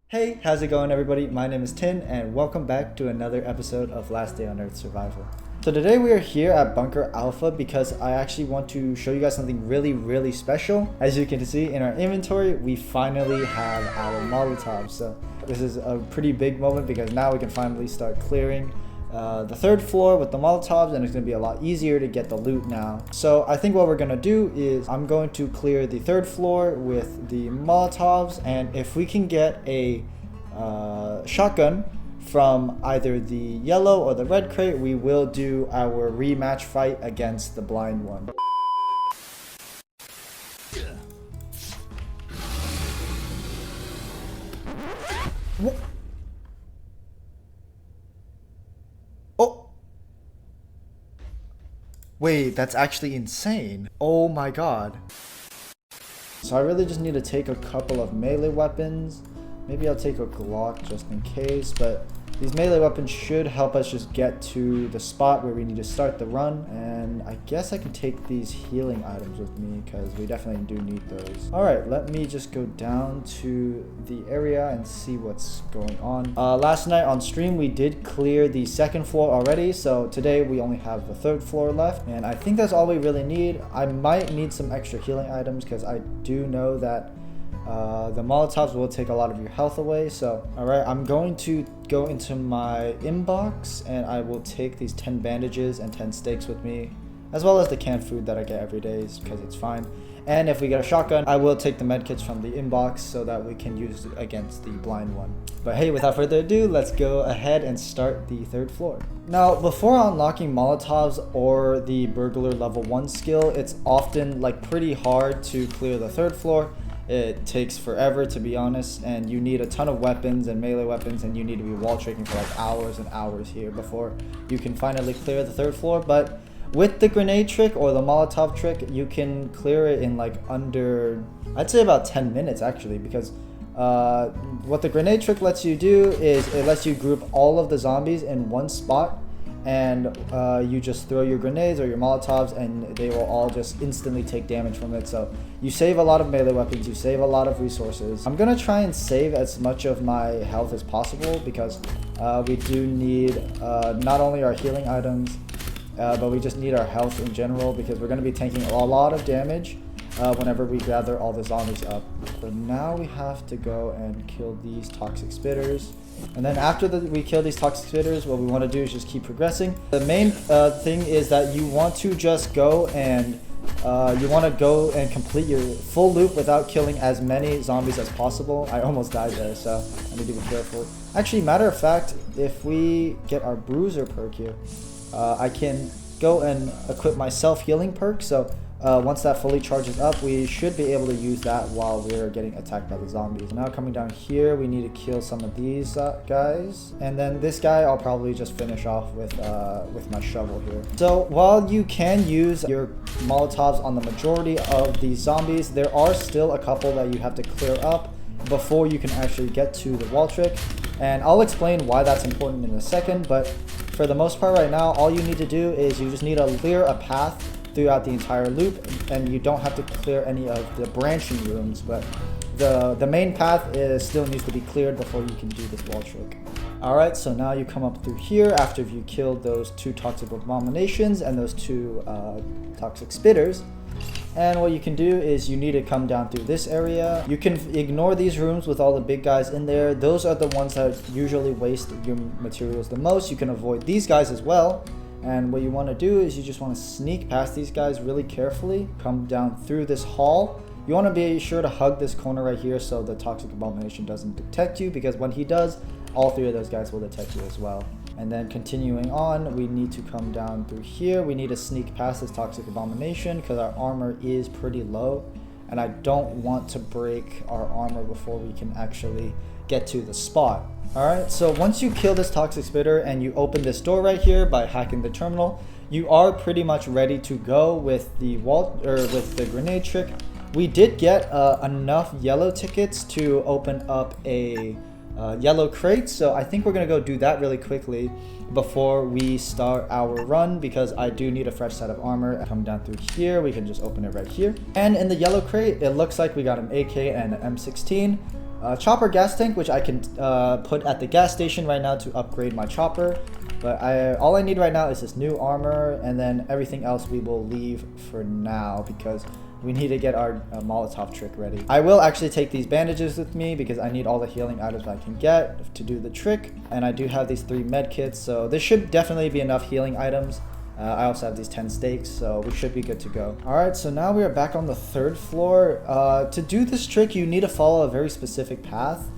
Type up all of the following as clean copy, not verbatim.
Hey, how's it going everybody? My name is Tin and welcome back to another episode of Last Day on Earth Survival. So today we are here at Bunker Alpha because I actually want to show you guys something really special. As you can see in our inventory, we finally have our molotovs. So this is a pretty big moment because now we can finally start clearing the third floor with the molotovs, and it's going to be a lot easier to get the loot now. So I think what we're going to do is I'm going to clear the third floor with the molotovs, and if we can get a shotgun from either the yellow or the red crate, we will do our rematch fight against the blind one. What? Oh! Wait, that's actually insane. Oh my god. So I really just need to take a couple of melee weapons. Maybe I'll take a Glock just in case, but these melee weapons should help us just get to the spot where we need to start the run. And I guess I can take these healing items with me because we definitely do need those. Alright, let me just go down to the area and see what's going on. Last night on stream we did clear the second floor already, so today we only have the third floor left. And I think that's all we really need. I might need some extra healing items because I do know that the molotovs will take a lot of your health away. So alright, I'm going to go into my inbox and I will take these 10 bandages and 10 steaks with me, as well as the canned food that I get every day because it's fine. And if we get a shotgun, I will take the medkits from the inbox so that we can use it against the blind one. But hey, without further ado, let's go ahead and start the third floor. Now, before unlocking molotovs or the burglar level 1 skill, it's often pretty hard to clear the third floor. It takes forever, to be honest, and you need a ton of weapons and melee weapons, and you need to be wall tricking for hours and hours here before you can finally clear the third floor. But with the grenade trick or the molotov trick, you can clear it in under, I'd say about 10 minutes actually, because what the grenade trick lets you do is it lets you group all of the zombies in one spot, and you just throw your grenades or your molotovs and they will all just instantly take damage from it. So you save a lot of melee weapons, you save a lot of resources. I'm gonna try and save as much of my health as possible because we do need not only our healing items, but we just need our health in general because we're gonna be taking a lot of damage whenever we gather all the zombies up. So now we have to go and kill these toxic spitters. And then after we kill these toxic spitters, what we want to do is just keep progressing. The main thing is that you want to just go and complete your full loop without killing as many zombies as possible. I almost died there, so I need to be careful. Actually, matter of fact, if we get our bruiser perk here, I can go and equip my self-healing perk. So once that fully charges up, we should be able to use that while we're getting attacked by the zombies. Now coming down here, we need to kill some of these guys, and then this guy I'll probably just finish off with my shovel here. So while you can use your molotovs on the majority of these zombies, there are still a couple that you have to clear up before you can actually get to the wall trick, and I'll explain why that's important in a second. But for the most part right now, all you need to do is you just need to clear a path throughout the entire loop, and you don't have to clear any of the branching rooms, but the main path still needs to be cleared before you can do this wall trick. Alright, so now you come up through here after you killed those 2 toxic abominations and those 2 toxic spitters. And what you can do is you need to come down through this area. You can ignore these rooms with all the big guys in there. Those are the ones that usually waste your materials the most. You can avoid these guys as well. And what you want to do is you just want to sneak past these guys really carefully, come down through this hall. You want to be sure to hug this corner right here so the toxic abomination doesn't detect you, because when he does, all 3 of those guys will detect you as well. And then continuing on, we need to come down through here. We need to sneak past this toxic abomination because our armor is pretty low, and I don't want to break our armor before we can actually get to the spot. Alright, so once you kill this toxic spitter and you open this door right here by hacking the terminal, you are pretty much ready to go with the grenade trick. We did get enough yellow tickets to open up a yellow crate, so I think we're gonna go do that really quickly before we start our run, because I do need a fresh set of armor. Come down through here, we can just open it right here. And in the yellow crate, it looks like we got an AK and an M16. chopper gas tank, which I can put at the gas station right now to upgrade my chopper. But all I need right now is this new armor, and then everything else we will leave for now because we need to get our Molotov trick ready. I will actually take these bandages with me because I need all the healing items I can get to do the trick. And I do have these 3 med kits, so this should definitely be enough healing items. I also have these 10 steaks, so we should be good to go. Alright, so now we are back on the 3rd floor. To do this trick, you need to follow a very specific path.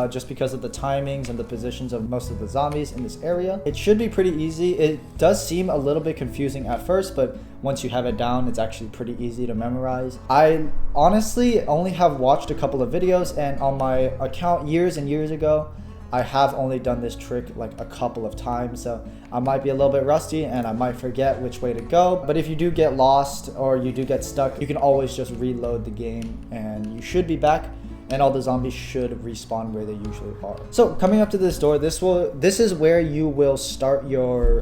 Just because of the timings and the positions of most of the zombies in this area. It should be pretty easy. It does seem a little bit confusing at first, but once you have it down, it's actually pretty easy to memorize. I honestly only have watched a couple of videos, and on my account years and years ago, I have only done this trick like a couple of times, so I might be a little bit rusty and I might forget which way to go. But if you do get lost or you do get stuck, you can always just reload the game and you should be back. And all the zombies should respawn where they usually are. So coming up to this door, this is where you will start your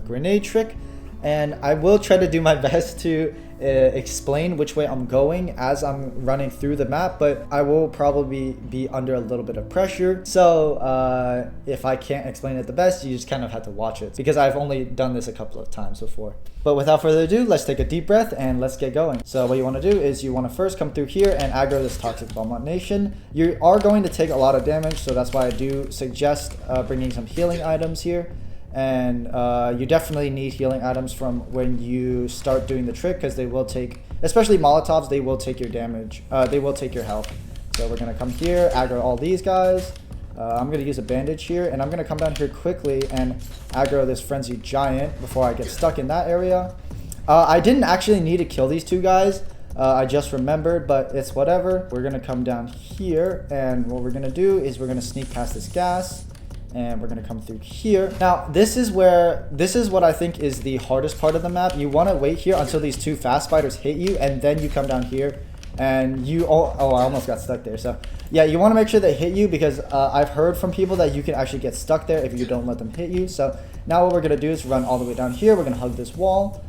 grenade trick. And I will try to do my best to explain which way I'm going as I'm running through the map, but I will probably be under a little bit of pressure. So if I can't explain it the best, you just kind of have to watch it because I've only done this a couple of times before. But without further ado, let's take a deep breath and let's get going. So what you want to do is you want to first come through here and aggro this toxic abomination. You are going to take a lot of damage, so that's why I do suggest bringing some healing items here. And you definitely need healing items from when you start doing the trick because they will take, especially Molotovs, they will take your damage. They will take your health. So we're going to come here, aggro all these guys. I'm going to use a bandage here, and I'm going to come down here quickly and aggro this frenzied giant before I get stuck in that area. I didn't actually need to kill these 2 guys. I just remembered, but it's whatever. We're going to come down here, and what we're going to do is we're going to sneak past this gas. And we're going to come through here. Now, this is what I think is the hardest part of the map. You want to wait here until these 2 fast spiders hit you, and then you come down here. And you, oh, I almost got stuck there. So, yeah, you want to make sure they hit you because I've heard from people that you can actually get stuck there if you don't let them hit you. So, now what we're going to do is run all the way down here. We're going to hug this wall.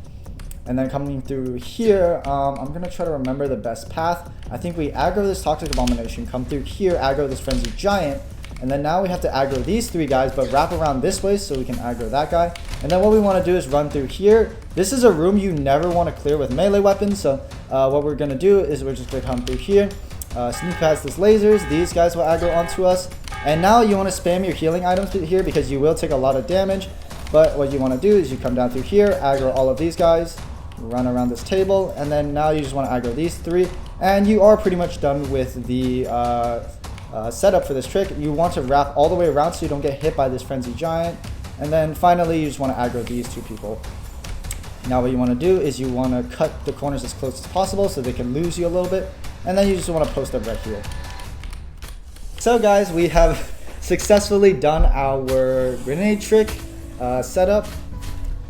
And then coming through here, I'm going to try to remember the best path. I think we aggro this toxic abomination, come through here, aggro this frenzied giant. And then now we have to aggro these 3 guys, but wrap around this way so we can aggro that guy. And then what we want to do is run through here. This is a room you never want to clear with melee weapons. So what we're going to do is we're just going to come through here, sneak past this lasers. These guys will aggro onto us. And now you want to spam your healing items here because you will take a lot of damage. But what you want to do is you come down through here, aggro all of these guys, run around this table. And then now you just want to aggro these 3. And you are pretty much done with the setup for this trick. You want to wrap all the way around so you don't get hit by this frenzied giant. And then finally you just want to aggro these 2 people. Now what you want to do is you want to cut the corners as close as possible so they can lose you a little bit. And then you just want to post up right here. So guys, we have successfully done our grenade trick setup.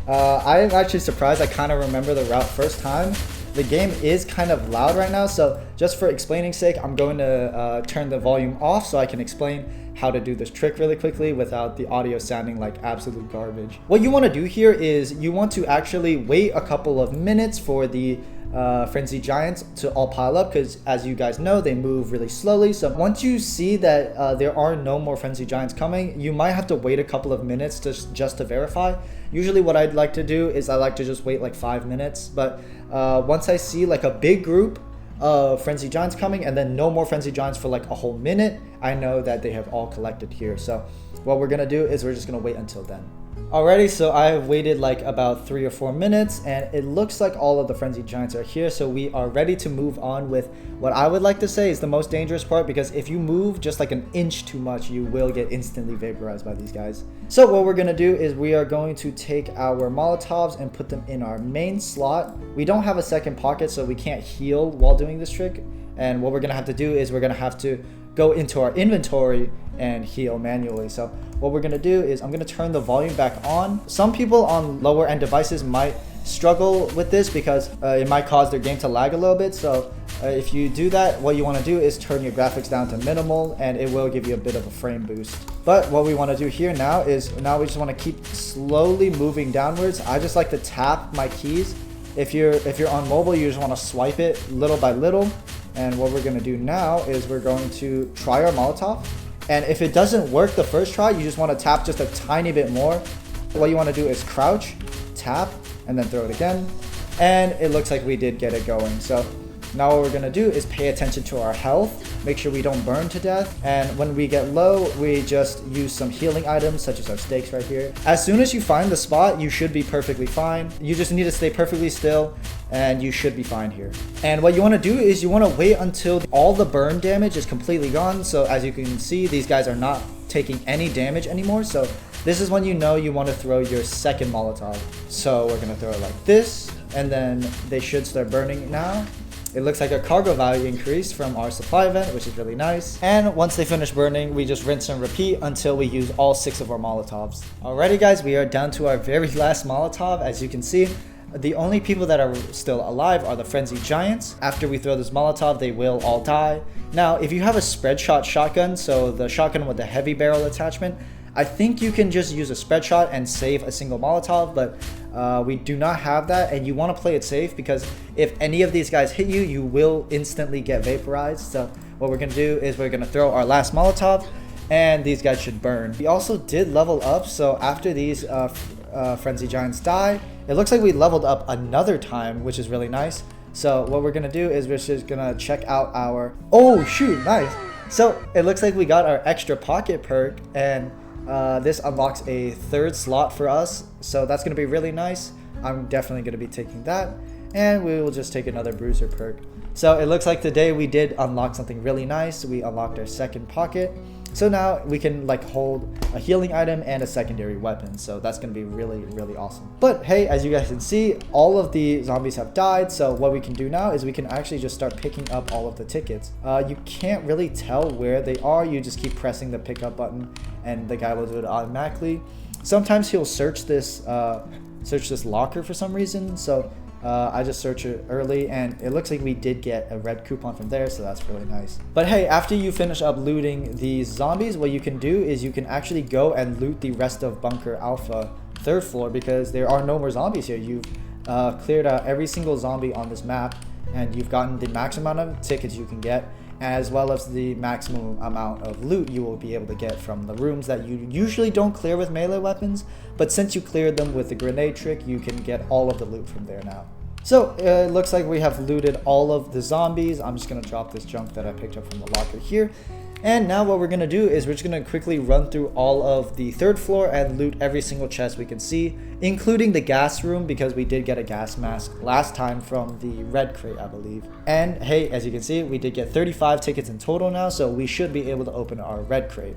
I am actually surprised I kind of remember the route first time. The game is kind of loud right now, so just for explaining's sake, I'm going to turn the volume off so I can explain how to do this trick really quickly without the audio sounding like absolute garbage. What you want to do here is you want to actually wait a couple of minutes for the frenzied giants to all pile up because, as you guys know, they move really slowly. So once you see that there are no more frenzied giants coming, you might have to wait a couple of minutes just to verify. Usually what I'd like to do is I like to just wait like 5 minutes, but once I see like a big group of frenzied giants coming and then no more frenzied giants for like a whole minute, I know that they have all collected here. So what we're gonna do is we're just gonna wait until then. Alrighty, so I have waited like about 3 or 4 minutes and it looks like all of the frenzied giants are here, so we are ready to move on with what I would like to say is the most dangerous part, because if you move just like an inch too much, you will get instantly vaporized by these guys. So what we're going to do is we are going to take our Molotovs and put them in our main slot. We don't have a second pocket, so we can't heal while doing this trick, and what we're going to have to do is we're going to have to go into our inventory and heal manually. So what we're gonna do is I'm gonna turn the volume back on. Some people on lower end devices might struggle with this because it might cause their game to lag a little bit. So if you do that, what you wanna do is turn your graphics down to minimal and it will give you a bit of a frame boost. But what we wanna do here now is we just wanna keep slowly moving downwards. I just like to tap my keys. If you're on mobile, you just wanna swipe it little by little. And what we're going to do now is we're going to try our Molotov. And if it doesn't work the first try, you just want to tap just a tiny bit more. What you want to do is crouch, tap, and then throw it again. And it looks like we did get it going. So now what we're going to do is pay attention to our health, make sure we don't burn to death. And when we get low, we just use some healing items such as our stakes right here. As soon as you find the spot, you should be perfectly fine. You just need to stay perfectly still and you should be fine here. And what you want to do is you want to wait until all the burn damage is completely gone. So as you can see, these guys are not taking any damage anymore. So this is when you know you want to throw your second Molotov. So we're going to throw it like this, and then they should start burning now. It looks like our cargo value increased from our supply event, which is really nice. And once they finish burning, we just rinse and repeat until we use all 6 of our Molotovs. Alrighty guys, we are down to our very last Molotov. As you can see, the only people that are still alive are the frenzied giants. After we throw this Molotov, they will all die. Now, if you have a spread shot shotgun, so the shotgun with the heavy barrel attachment, I think you can just use a spread shot and save a single Molotov, but we do not have that, and you want to play it safe because if any of these guys hit you, you will instantly get vaporized. So what we're going to do is we're going to throw our last Molotov, and these guys should burn. We also did level up, so after these frenzy giants die, it looks like we leveled up another time, which is really nice. So what we're going to do is we're just going to check out our... Oh, shoot, nice. So it looks like we got our extra pocket perk, and this unlocks a 3rd slot for us, so that's going to be really nice. I'm definitely going to be taking that, and we will just take another bruiser perk. So it looks like today we did unlock something really nice. We unlocked our 2nd pocket, so now we can like hold a healing item and a secondary weapon, so that's going to be really, really awesome. But hey, as you guys can see, all of the zombies have died, so what we can do now is we can actually just start picking up all of the tickets. You can't really tell where they are. You just keep pressing the pickup button and the guy will do it automatically. Sometimes he'll search this locker for some reason, so I just searched it early, and it looks like we did get a red coupon from there, so that's really nice. But hey, after you finish up looting these zombies, what you can do is you can actually go and loot the rest of Bunker Alpha 3rd floor, because there are no more zombies here. You've cleared out every single zombie on this map, and you've gotten the max amount of tickets you can get, as well as the maximum amount of loot you will be able to get from the rooms that you usually don't clear with melee weapons, but since you cleared them with the grenade trick, you can get all of the loot from there now. So it looks like we have looted all of the zombies. I'm just going to drop this junk that I picked up from the locker here. And now what we're going to do is we're just going to quickly run through all of the 3rd floor and loot every single chest we can see, including the gas room, because we did get a gas mask last time from the red crate, I believe. And hey, as you can see, we did get 35 tickets in total now, so we should be able to open our red crate.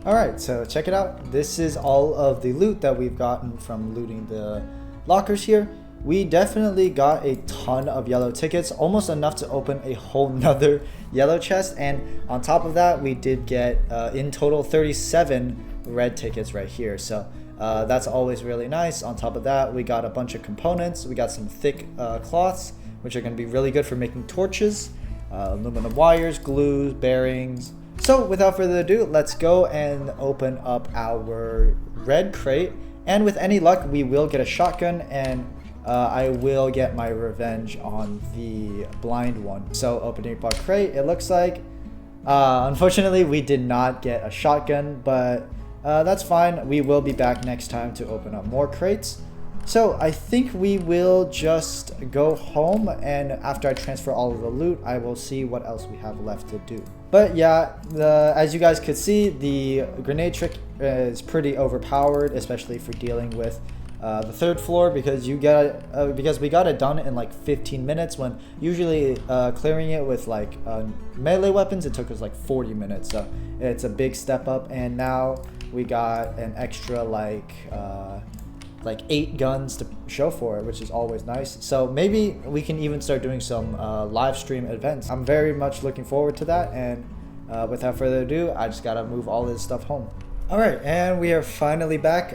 Alright, so check it out. This is all of the loot that we've gotten from looting the lockers here. We definitely got a ton of yellow tickets, almost enough to open a whole nother yellow chest. And on top of that, we did get in total 37 red tickets right here. So that's always really nice. On top of that, we got a bunch of components. We got some thick cloths, which are going to be really good for making torches, aluminum wires, glue, bearings. So without further ado, let's go and open up our red crate. And with any luck, we will get a shotgun, and I will get my revenge on the blind one. So opening up our crate, it looks like, unfortunately, we did not get a shotgun, but that's fine. We will be back next time to open up more crates. So I think we will just go home, and after I transfer all of the loot, I will see what else we have left to do. But yeah, as you guys could see, the grenade trick is pretty overpowered, especially for dealing with the 3rd floor, because because we got it done in like 15 minutes when usually clearing it with like melee weapons it took us like 40 minutes. So it's a big step up, and now we got an extra like 8 guns to show for it, which is always nice. So maybe we can even start doing some live stream events. I'm very much looking forward to that, and without further ado, I just gotta move all this stuff home. Alright, and we are finally back.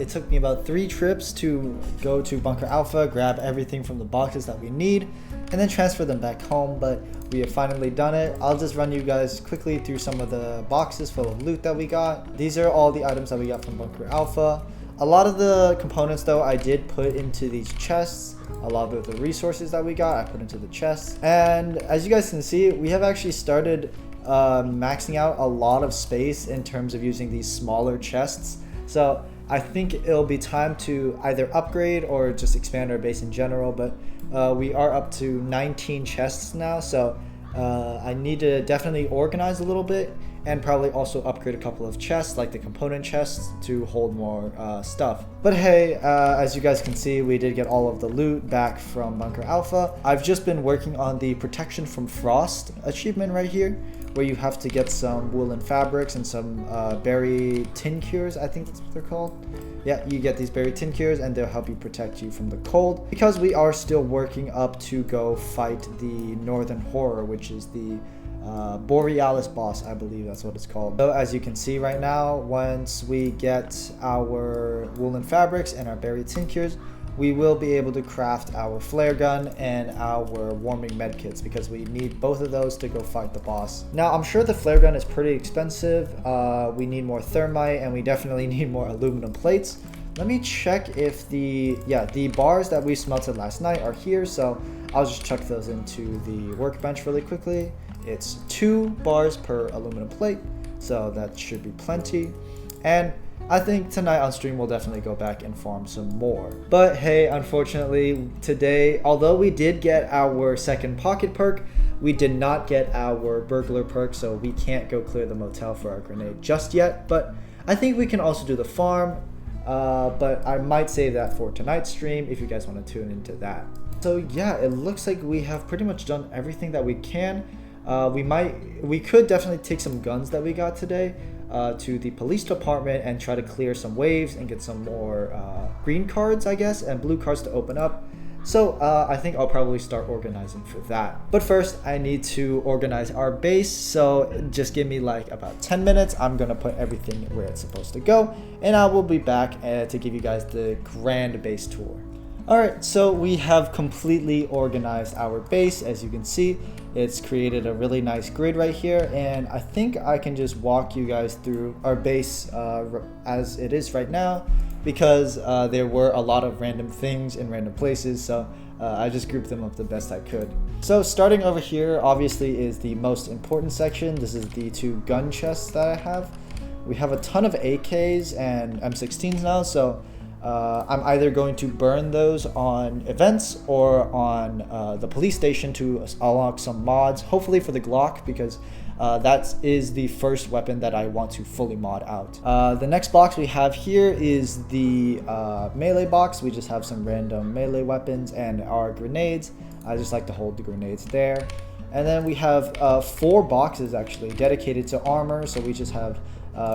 It took me about 3 trips to go to Bunker Alpha, grab everything from the boxes that we need, and then transfer them back home, but we have finally done it. I'll just run you guys quickly through some of the boxes full of loot that we got. These are all the items that we got from Bunker Alpha. A lot of the components though I did put into these chests. A lot of the resources that we got I put into the chests. And as you guys can see, we have actually started maxing out a lot of space in terms of using these smaller chests. So I think it'll be time to either upgrade or just expand our base in general, but we are up to 19 chests now, so I need to definitely organize a little bit and probably also upgrade a couple of chests like the component chests to hold more stuff. But hey, as you guys can see, we did get all of the loot back from Bunker Alpha. I've just been working on the protection from frost achievement right here, where you have to get some woolen fabrics and some berry tin cures, I think that's what they're called. Yeah, you get these berry tin cures and they'll help you protect you from the cold, because we are still working up to go fight the Northern Horror, which is the Borealis boss, I believe that's what it's called. So as you can see right now, once we get our woolen fabrics and our berry tin cures, we will be able to craft our flare gun and our warming medkits, because we need both of those to go fight the boss. Now, I'm sure the flare gun is pretty expensive. We need more thermite and we definitely need more aluminum plates. Let me check if the bars that we smelted last night are here, so I'll just chuck those into the workbench really quickly. It's 2 bars per aluminum plate, so that should be plenty. And I think tonight on stream we'll definitely go back and farm some more. But hey, unfortunately today, although we did get our second pocket perk, we did not get our burglar perk, so we can't go clear the motel for our grenade just yet. But I think we can also do the farm, but I might save that for tonight's stream if you guys want to tune into that. So yeah, it looks like we have pretty much done everything that we can. We could definitely take some guns that we got today to the police department and try to clear some waves and get some more green cards, I guess, and blue cards to open up. So I think I'll probably start organizing for that. But first, I need to organize our base, so just give me like about 10 minutes. I'm gonna put everything where it's supposed to go, and I will be back to give you guys the grand base tour. Alright, so we have completely organized our base. As you can see, it's created a really nice grid right here, and I think I can just walk you guys through our base as it is right now, because there were a lot of random things in random places, so I just grouped them up the best I could. So starting over here obviously is the most important section. This is the 2 gun chests that I have. We have a ton of AKs and M16s now, so I'm either going to burn those on events or on the police station to unlock some mods, hopefully for the Glock, because that is the first weapon that I want to fully mod out. The next box we have here is the melee box. We just have some random melee weapons and our grenades. I just like to hold the grenades there. And then we have 4 boxes actually dedicated to armor, so we just have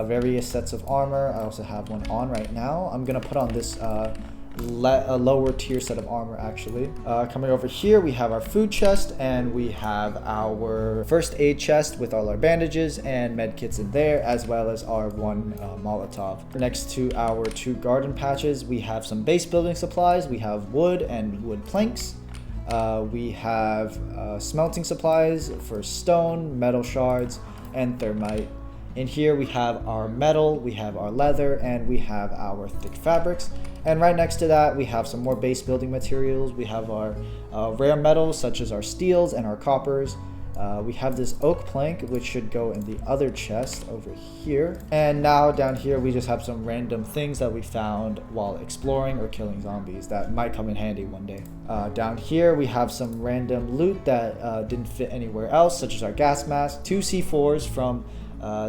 various sets of armor. I also have one on right now. I'm gonna put on this a lower tier set of armor actually. Coming over here, we have our food chest, and we have our first aid chest with all our bandages and med kits in there, as well as our 1 molotov. Next to our 2 garden patches, we have some base building supplies. We have wood and wood planks. We have smelting supplies for stone, metal shards, and thermite. In here we have our metal, we have our leather, and we have our thick fabrics. And right next to that, we have some more base building materials. We have our rare metals, such as our steels and our coppers. We have this oak plank, which should go in the other chest over here. And now down here, we just have some random things that we found while exploring or killing zombies that might come in handy one day. Down here, we have some random loot that didn't fit anywhere else, such as our gas mask, 2 C4s from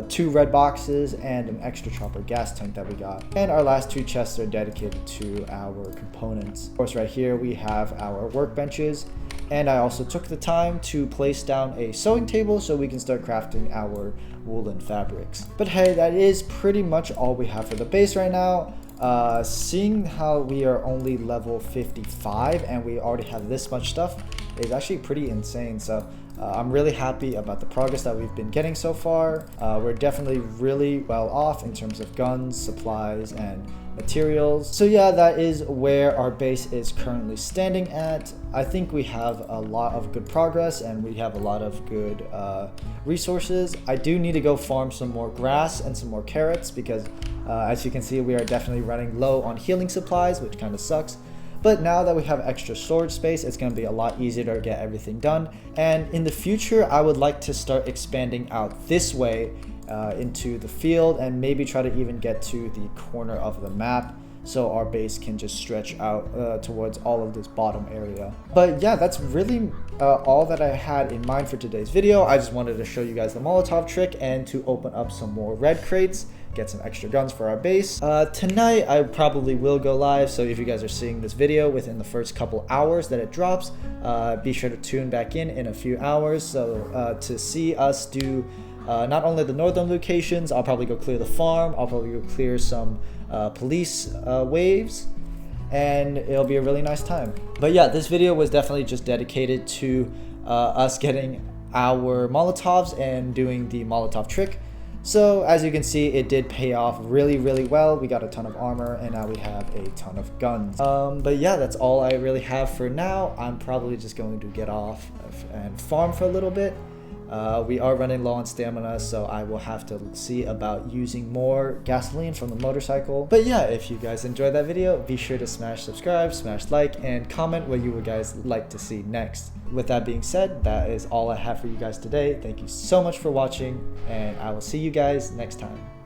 2 red boxes, and an extra chopper gas tank that we got. And our last 2 chests are dedicated to our components. Of course, right here we have our workbenches, and I also took the time to place down a sewing table so we can start crafting our woolen fabrics. But hey, that is pretty much all we have for the base right now. Seeing how we are only level 55 and we already have this much stuff, is actually pretty insane. So I'm really happy about the progress that we've been getting so far. We're definitely really well off in terms of guns, supplies, and materials. So yeah, that is where our base is currently standing at. I think we have a lot of good progress and we have a lot of good resources. I do need to go farm some more grass and some more carrots because as you can see, we are definitely running low on healing supplies, which kind of sucks. But now that we have extra storage space, it's going to be a lot easier to get everything done. And in the future, I would like to start expanding out this way into the field and maybe try to even get to the corner of the map so our base can just stretch out towards all of this bottom area. But yeah, that's really all that I had in mind for today's video. I just wanted to show you guys the Molotov trick and to open up some more red crates, get some extra guns for our base. Tonight I probably will go live, so if you guys are seeing this video within the first couple hours that it drops, be sure to tune back in a few hours so to see us do not only the northern locations. I'll probably go clear the farm, I'll probably go clear some police waves, and it'll be a really nice time. But yeah, this video was definitely just dedicated to us getting our Molotovs and doing the Molotov trick. So as you can see, it did pay off really well. We got a ton of armor and now we have a ton of guns. But yeah, that's all I really have for now. I'm probably just going to get off and farm for a little bit. We are running low on stamina, so I will have to see about using more gasoline from the motorcycle. But yeah, if you guys enjoyed that video, be sure to smash subscribe, smash like, and comment what you would guys like to see next. With that being said, that is all I have for you guys today. Thank you so much for watching, and I will see you guys next time.